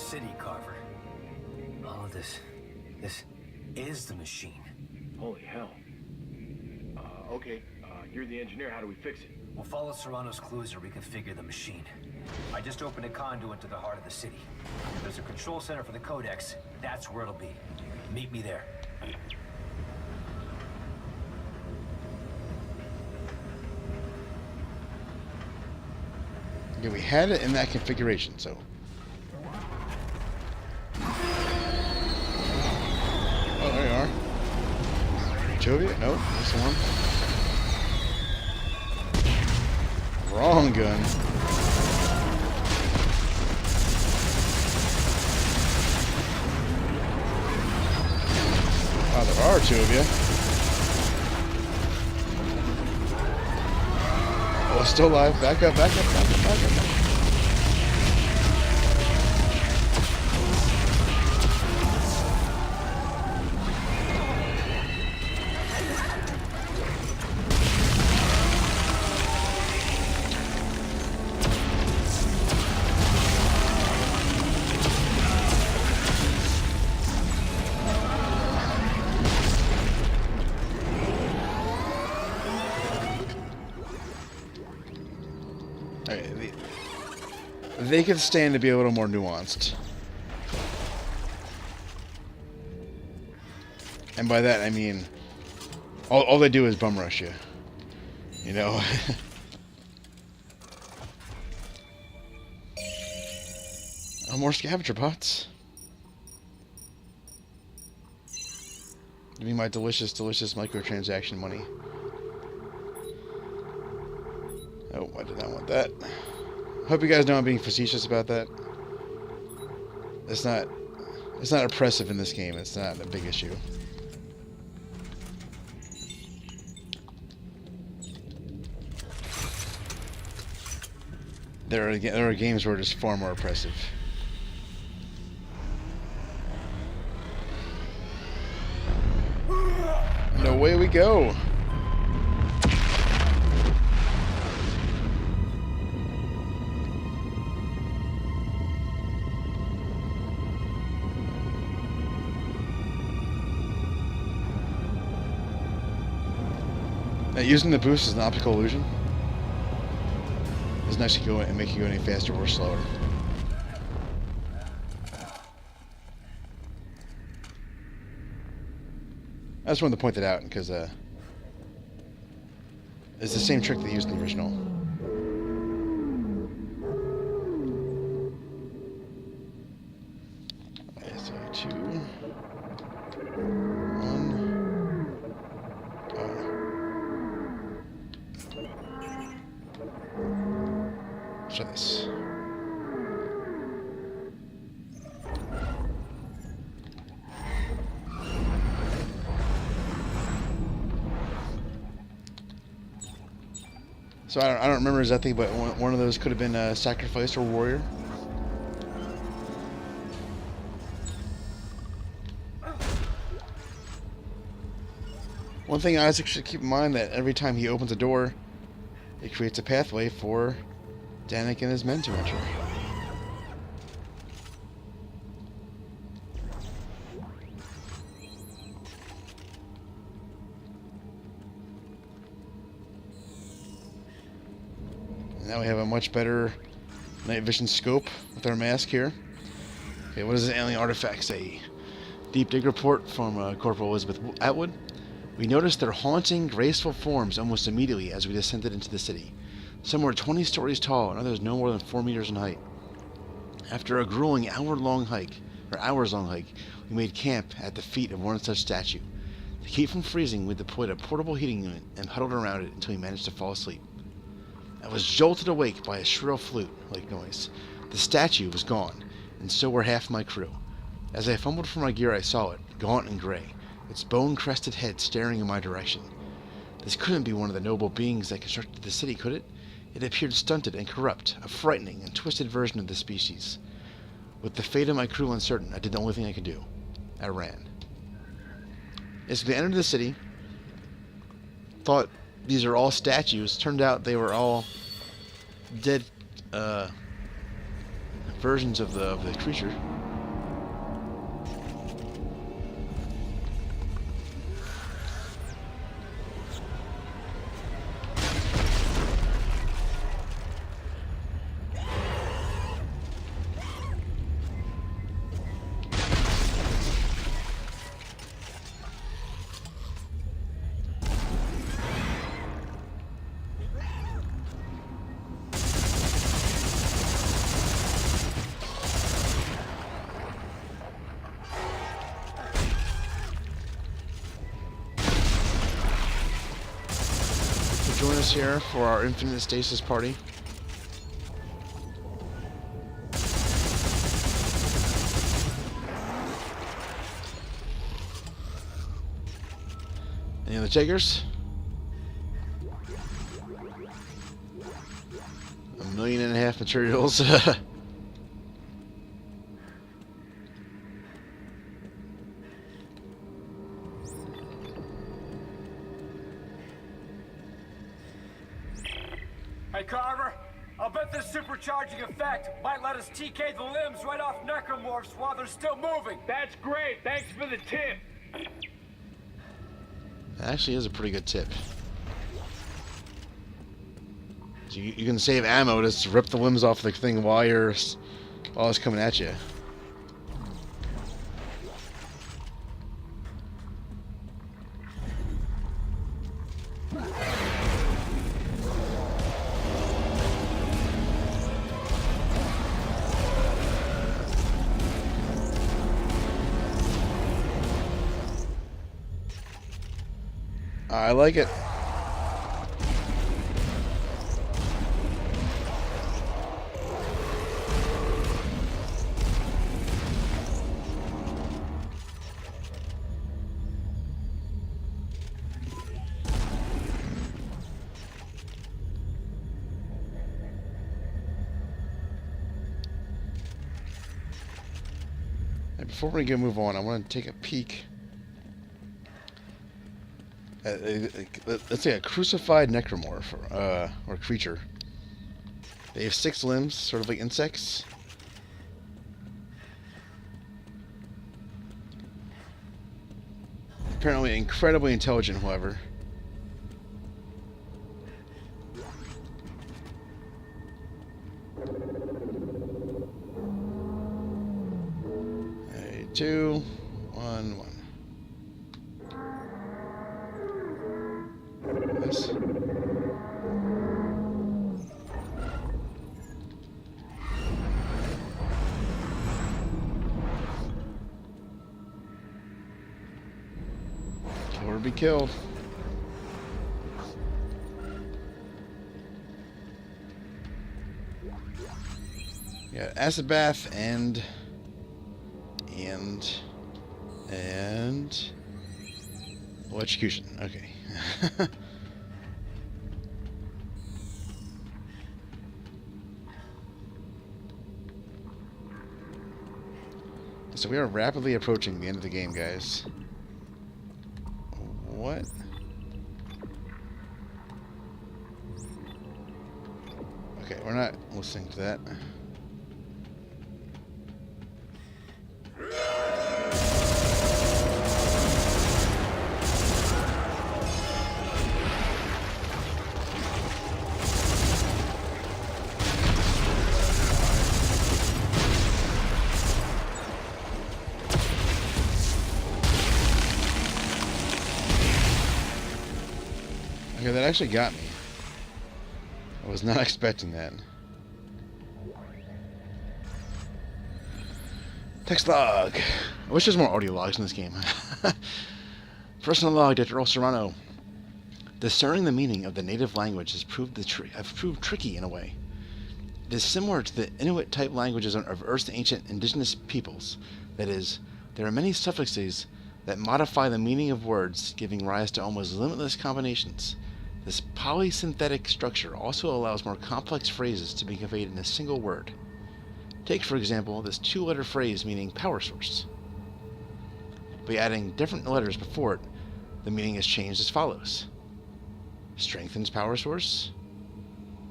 city, Carver. Oh, this is the machine. Holy hell. Okay. You're the engineer. How do we fix it? We'll follow Serrano's clues and reconfigure the machine. I just opened a conduit to the heart of the city. There's a control center for the Codex. That's where it'll be. Meet me there. Yeah, we had it in that configuration, so. Oh, there you are. Two of you? Nope, this one. Wrong gun. Oh, there are two of you. Oh, still alive. Back up, back up, back up, back up. They could stand to be a little more nuanced. And by that, I mean, all they do is bum rush you. You know? Oh, more scavenger bots. Give me my delicious, delicious microtransaction money. Oh, I did not want that. Hope you guys know I'm being facetious about that. It's not oppressive in this game. It's not a big issue. There are games where it is far more oppressive. And away we go. Now, using the boost is an optical illusion. Doesn't actually go and make you go any faster or slower. I just wanted to point that out because it's the same trick they used in the original. Okay, so 2, 1, go. Try this. So I don't remember exactly, but one of those could have been a sacrifice or warrior. One thing Isaac should keep in mind that every time he opens a door, it creates a pathway for Danik and his men to enter. Now we have a much better night vision scope with our mask here. Okay, what does this alien artifact say? Deep dig report from Corporal Elizabeth Atwood. We noticed their haunting, graceful forms almost immediately as we descended into the city. Some were 20 stories tall, and others no more than 4 meters in height. After a grueling hours-long hike, we made camp at the feet of one such statue. To keep from freezing, we deployed a portable heating unit and huddled around it until we managed to fall asleep. I was jolted awake by a shrill flute-like noise. The statue was gone, and so were half my crew. As I fumbled for my gear, I saw it, gaunt and gray, its bone-crested head staring in my direction. This couldn't be one of the noble beings that constructed the city, could it? It appeared stunted and corrupt, a frightening and twisted version of the species. With the fate of my crew uncertain, I did the only thing I could do. I ran. As we entered the city, thought these are all statues. Turned out they were all dead, for versions of the creature. Join us here for our infinite stasis party. Any other takers? 1.5 million materials. Hey, Carver, I'll bet this supercharging effect might let us TK the limbs right off Necromorphs while they're still moving. That's great. Thanks for the tip. That actually is a pretty good tip. So you can save ammo to just rip the limbs off the thing while it's coming at you. I like it. And before we move on, I want to take a peek. Let's say a crucified necromorph or creature. They have 6 limbs, sort of like insects. Apparently incredibly intelligent, however. Hey, 2, 1, 1. This. Kill or be killed. Yeah, acid bath and electrocution. Okay. So we are rapidly approaching the end of the game, guys. What? Okay, we're not listening to that. Okay, that actually got me. I was not expecting that. Text log. I wish there's more audio logs in this game. Personal log, Dr. Earl Serrano. Discerning the meaning of the native language has proved tricky in a way. It is similar to the Inuit-type languages of Earth's ancient indigenous peoples. That is, there are many suffixes that modify the meaning of words, giving rise to almost limitless combinations. This polysynthetic structure also allows more complex phrases to be conveyed in a single word. Take, for example, this 2-letter phrase meaning power source. By adding different letters before it, the meaning is changed as follows. Strengthens power source,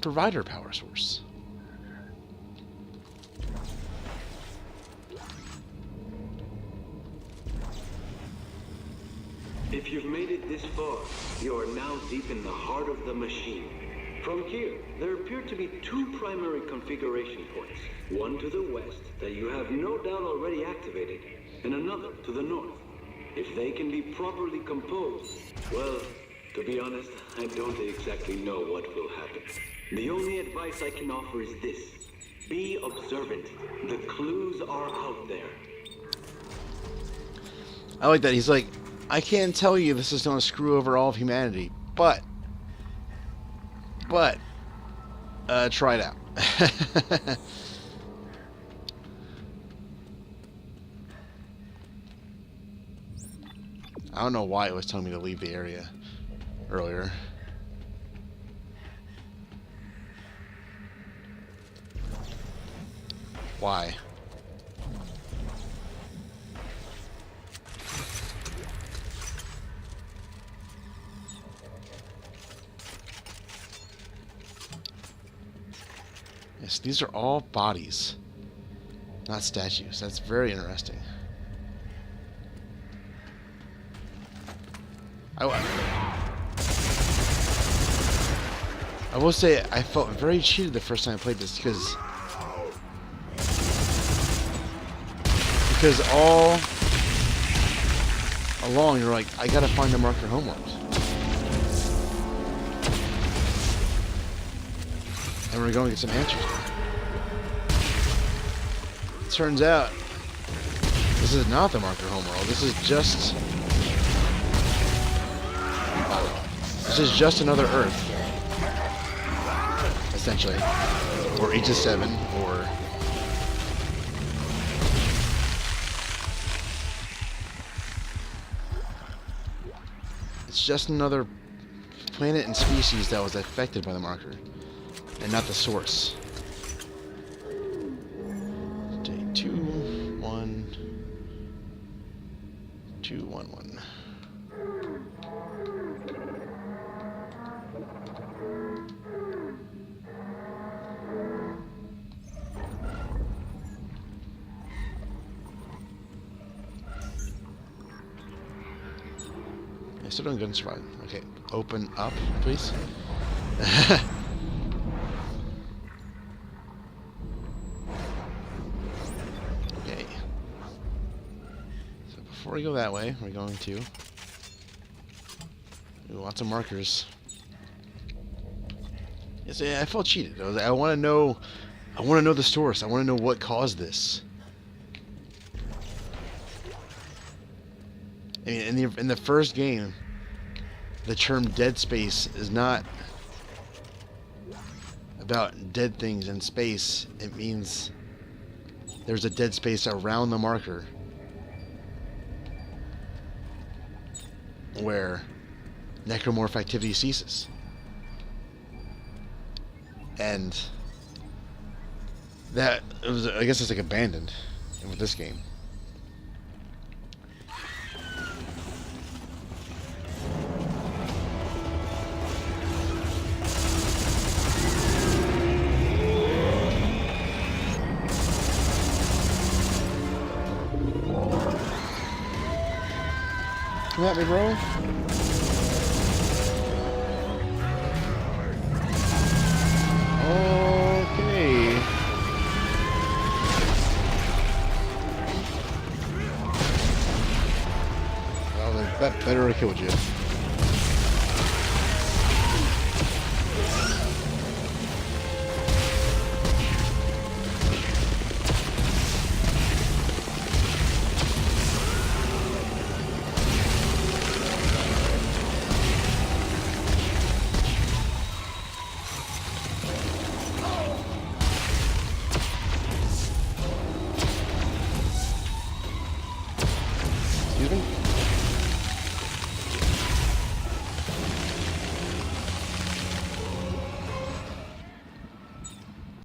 provider power source. If you've made it this far, you are now deep in the heart of the machine. From here, there appear to be two primary configuration points. One to the west that you have no doubt already activated, and another to the north. If they can be properly composed, well, to be honest, I don't exactly know what will happen. The only advice I can offer is this. Be observant. The clues are out there. I like that. He's like, I can't tell you this is going to screw over all of humanity, but, try it out. I don't know why it was telling me to leave the area earlier. Why? Yes, these are all bodies, not statues. That's very interesting. I will say I felt very cheated the first time I played this because all along you're like, I gotta find the marker homeworld. And we're going to get some answers. It turns out this is not the marker homeworld. This is just another Earth, essentially, or Aegis 7, or it's just another planet and species that was affected by the marker, and not the source. Day 2, 1, 2, 1, 1. Still doing good and survive. Okay, open up, please. Okay. So before we go that way, we're going to do lots of markers. Yes, I felt cheated. I want to know the source. I want to know what caused this. I mean, in the first game, the term dead space is not about dead things in space. It means there's a dead space around the marker where necromorph activity ceases. And that, I guess it's like abandoned with this game. Come at me, bro. Okay. Well, that better have killed you.